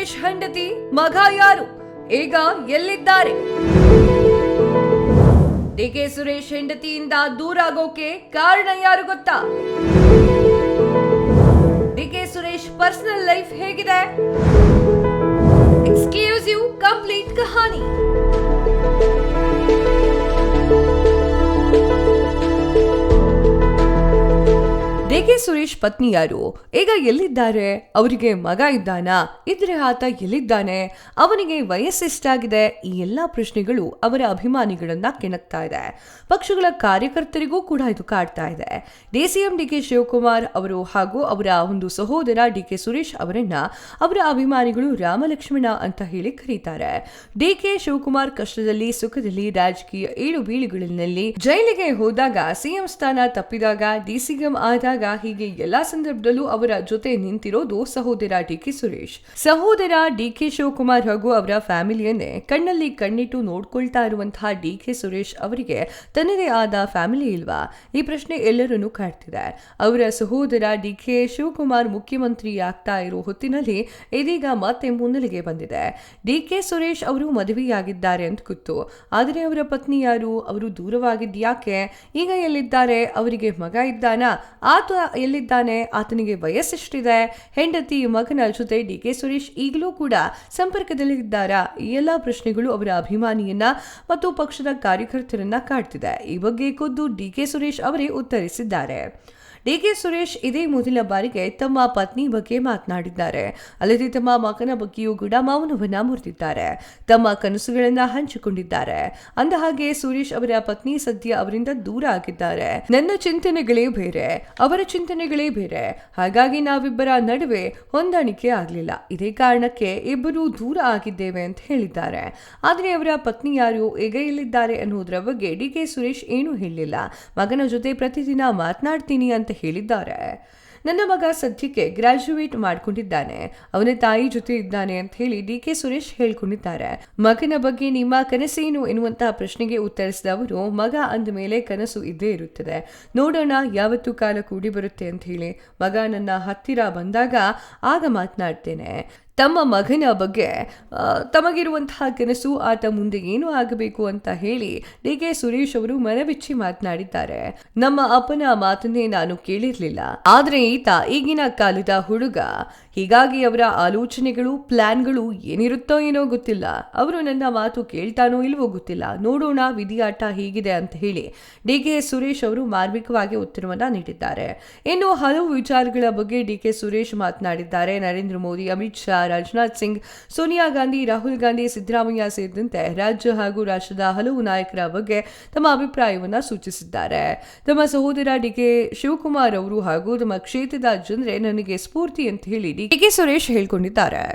ಸುರೇಶ್ ಹೆಂಡತಿ ಮಗ ಯಾರು, ಈಗ ಎಲ್ಲಿದ್ದಾರೆ? ಡಿಕೆ ಸುರೇಶ್ ಹೆಂಡತಿಯಿಂದ ದೂರ ಆಗೋಕೆ ಕಾರಣ ಯಾರು ಗೊತ್ತಾ? ಡಿಕೆ ಸುರೇಶ್ ಪರ್ಸನಲ್ ಲೈಫ್ ಹೇಗಿದೆ? ಎಕ್ಸ್ಕ್ಲೂಸಿವ್ ಕಂಪ್ಲೀಟ್ ಕಹಾನಿ. ಡಿಕೆ ಸುರೇಶ್ ಪತ್ನಿ ಯಾರು, ಈಗ ಎಲ್ಲಿದ್ದಾರೆ, ಅವರಿಗೆ ಮಗ ಇದ್ದಾನಾ, ಇದ್ರೆ ಆತ ಎಲ್ಲಿದ್ದಾನೆ, ಅವನಿಗೆ ವಯಸ್ಸೆಷ್ಟಾಗಿದೆ, ಈ ಎಲ್ಲಾ ಪ್ರಶ್ನೆಗಳು ಅವರ ಅಭಿಮಾನಿಗಳನ್ನ ಕೆಣಕ್ತಾ ಇದೆ. ಪಕ್ಷಗಳ ಕಾರ್ಯಕರ್ತರಿಗೂ ಕೂಡ ಇದು ಕಾಡ್ತಾ ಇದೆ. ಡಿಸಿಎಂ ಡಿಕೆ ಶಿವಕುಮಾರ್ ಅವರು ಹಾಗೂ ಅವರ ಒಂದು ಸಹೋದರ ಡಿಕೆ ಸುರೇಶ್ ಅವರನ್ನ ಅವರ ಅಭಿಮಾನಿಗಳು ರಾಮಲಕ್ಷ್ಮಣ ಅಂತ ಹೇಳಿ ಕರೀತಾರೆ. ಡಿಕೆ ಶಿವಕುಮಾರ್ ಕಷ್ಟದಲ್ಲಿ ಸುಖದಲ್ಲಿ ರಾಜಕೀಯ ಏಳು ಬೀಳುಗಳಿನಲ್ಲಿ ಜೈಲಿಗೆ ಹೋದಾಗ, ಸಿಎಂ ಸ್ಥಾನ ತಪ್ಪಿದಾಗ, ಡಿಸಿಎಂ ಆದಾಗ, ಹೀಗೆ ಎಲ್ಲಾ ಸಂದರ್ಭದಲ್ಲೂ ಅವರ ಜೊತೆ ನಿಂತಿರೋದು ಸಹೋದರ ಡಿಕೆ ಸುರೇಶ್. ಸಹೋದರ ಡಿಕೆ ಶಿವಕುಮಾರ್ ಹಾಗೂ ಅವರ ಫ್ಯಾಮಿಲಿಯನ್ನೇ ಕಣ್ಣಲ್ಲಿ ಕಣ್ಣಿಟ್ಟು ನೋಡ್ಕೊಳ್ತಾ ಇರುವಂತಹ ಡಿಕೆ ಸುರೇಶ್ ಅವರಿಗೆ ತನ್ನದೇ ಆದ ಫ್ಯಾಮಿಲಿ ಇಲ್ವಾ? ಈ ಪ್ರಶ್ನೆ ಎಲ್ಲರನ್ನೂ ಕಾಡ್ತಿದೆ. ಅವರ ಸಹೋದರ ಡಿಕೆ ಶಿವಕುಮಾರ್ ಮುಖ್ಯಮಂತ್ರಿ ಆಗ್ತಾ ಇರೋ ಹೊತ್ತಿನಲ್ಲಿ ಇದೀಗ ಮತ್ತೆ ಮುನ್ನೆಲೆಗೆ ಬಂದಿದೆ. ಡಿಕೆ ಸುರೇಶ್ ಅವರು ಮದುವೆಯಾಗಿದ್ದಾರೆ ಅಂತ ಗೊತ್ತು, ಆದರೆ ಅವರ ಪತ್ನಿ ಯಾರು, ಅವರು ದೂರವಾಗಿದ್ಯಾಕೆ, ಈಗ ಎಲ್ಲಿದ್ದಾರೆ, ಅವರಿಗೆ ಮಗ ಇದ್ದಾನಾ, ಆತ ಎಲ್ಲಿದ್ದಾನೆ, ಆತನಿಗೆ ವಯಸ್ಸೆಷ್ಟಿದೆ, ಹೆಂಡತಿ ಮಗನ ಜೊತೆ ಡಿಕೆ ಸುರೇಶ್ ಈಗಲೂ ಕೂಡ ಸಂಪರ್ಕದಲ್ಲಿ ಇದ್ದಾರಾ? ಈ ಎಲ್ಲಾ ಪ್ರಶ್ನೆಗಳು ಅವರ ಅಭಿಮಾನಿಯನ್ನ ಮತ್ತು ಪಕ್ಷದ ಕಾರ್ಯಕರ್ತರನ್ನ ಕಾಡ್ತಿದೆ. ಈ ಬಗ್ಗೆ ಖುದ್ದು ಡಿಕೆ ಸುರೇಶ್ ಅವರೇ ಉತ್ತರಿಸಿದ್ದಾರೆ. ಡಿಕೆ ಸುರೇಶ್ ಇದೇ ಮೊದಲ ಬಾರಿಗೆ ತಮ್ಮ ಪತ್ನಿ ಬಗ್ಗೆ ಮಾತನಾಡಿದ್ದಾರೆ. ಅಲ್ಲದೆ ತಮ್ಮ ಮಗನ ಬಗ್ಗೆಯೂ ಕೂಡ ಮೌನವನ್ನ ಮುರಿದಿದ್ದಾರೆ. ತಮ್ಮ ಕನಸುಗಳನ್ನ ಹಂಚಿಕೊಂಡಿದ್ದಾರೆ. ಅಂದ ಹಾಗೆ ಸುರೇಶ್ ಅವರ ಪತ್ನಿ ಸದ್ಯ ಅವರಿಂದ ದೂರ ಆಗಿದ್ದಾರೆ. ನನ್ನ ಚಿಂತನೆಗಳೇ ಬೇರೆ, ಅವರ ಚಿಂತನೆಗಳೇ ಬೇರೆ, ಹಾಗಾಗಿ ನಾವಿಬ್ಬರ ನಡುವೆ ಹೊಂದಾಣಿಕೆ ಆಗಲಿಲ್ಲ. ಇದೇ ಕಾರಣಕ್ಕೆ ಇಬ್ಬರು ದೂರ ಆಗಿದ್ದೇವೆ ಅಂತ ಹೇಳಿದ್ದಾರೆ. ಆದರೆ ಅವರ ಪತ್ನಿ ಯಾರು, ಈಗ ಎಲ್ಲಿದ್ದಾರೆ ಅನ್ನೋದರ ಬಗ್ಗೆ ಡಿಕೆ ಸುರೇಶ್ ಏನೂ ಹೇಳಿಲ್ಲ. ಮಗನ ಜೊತೆ ಪ್ರತಿದಿನ ಮಾತನಾಡ್ತೀನಿ ಅಂತ ಹೇಳಿದ್ದಾರೆ. ನನ್ನ ಮಗ ಸದ್ಯಕ್ಕೆ ಗ್ರಾಜ್ಯುಯೇಟ್ ಮಾಡ್ಕೊಂಡಿದ್ದಾನೆ, ಅವನ ತಾಯಿ ಜೊತೆ ಇದ್ದಾನೆ ಅಂತ ಹೇಳಿ ಡಿಕೆ ಸುರೇಶ್ ಹೇಳ್ಕೊಂಡಿದ್ದಾರೆ. ಮಗನ ಬಗ್ಗೆ ನಿಮ್ಮ ಕನಸೇನು ಎನ್ನುವಂತಹ ಪ್ರಶ್ನೆಗೆ ಉತ್ತರಿಸಿದ ಅವರು, ಮಗ ಅಂದ ಮೇಲೆ ಕನಸು ಇದ್ದೇ ಇರುತ್ತದೆ, ನೋಡೋಣ ಯಾವತ್ತು ಕಾಲ ಕೂಡಿ ಬರುತ್ತೆ ಅಂತ ಹೇಳಿ. ಮಗ ನನ್ನ ಹತ್ತಿರ ಬಂದಾಗ ಆಗ ಮಾತನಾಡ್ತೇನೆ. ತಮ್ಮ ಮಗನ ಬಗ್ಗೆ ತಮಗಿರುವಂತಹ ಕನಸು, ಆತ ಮುಂದೆ ಏನು ಆಗಬೇಕು ಅಂತ ಹೇಳಿ ಡಿಕೆ ಸುರೇಶ್ ಅವರು ಮನಬಿಚ್ಚಿ ಮಾತನಾಡಿದ್ದಾರೆ. ನಮ್ಮ ಅಪ್ಪನ ಮಾತನ್ನೇ ನಾನು ಕೇಳಿರ್ಲಿಲ್ಲ, ಆದ್ರೆ ಈತ ಈಗಿನ ಕಾಲದ ಹುಡುಗ, ಹೀಗಾಗಿ ಅವರ ಆಲೋಚನೆಗಳು ಪ್ಲಾನ್ಗಳು ಏನಿರುತ್ತೋ ಏನೋ ಗೊತ್ತಿಲ್ಲ. ಅವರು ನನ್ನ ಮಾತು ಕೇಳ್ತಾನೋ ಇಲ್ವೋ ಗೊತ್ತಿಲ್ಲ, ನೋಡೋಣ ವಿಧಿಯಾಟ ಹೀಗಿದೆ ಅಂತ ಹೇಳಿ ಡಿಕೆ ಸುರೇಶ್ ಅವರು ಮಾರ್ಮಿಕವಾಗಿ ಉತ್ತರವನ್ನ ನೀಡಿದ್ದಾರೆ. ಇನ್ನು ಹಲವು ವಿಚಾರಗಳ ಬಗ್ಗೆ ಡಿಕೆ ಸುರೇಶ್ ಮಾತನಾಡಿದ್ದಾರೆ. ನರೇಂದ್ರ ಮೋದಿ, ಅಮಿತ್ ಶಾ, ರಾಜನಾಥ್ ಸಿಂಗ್, ಸೋನಿಯಾ ಗಾಂಧಿ, ರಾಹುಲ್ ಗಾಂಧಿ, ಸಿದ್ದರಾಮಯ್ಯ ಸೇರಿದಂತೆ ರಾಜ್ಯ ಹಾಗೂ ರಾಷ್ಟ್ರದ ಹಲವು ನಾಯಕರ ಬಗ್ಗೆ ತಮ್ಮ ಅಭಿಪ್ರಾಯವನ್ನ ಸೂಚಿಸಿದ್ದಾರೆ. ತಮ್ಮ ಸಹೋದರ ಡಿಕೆ ಶಿವಕುಮಾರ್ ಅವರು ಹಾಗೂ ತಮ್ಮ ಕ್ಷೇತ್ರದ ಜನರೇ ನನಗೆ ಸ್ಫೂರ್ತಿ ಅಂತ ಹೇಳಿ ಡಿಕೆ ಸುರೇಶ್ ಹೇಳ್ಕೊಂಡಿದ್ದಾರೆ.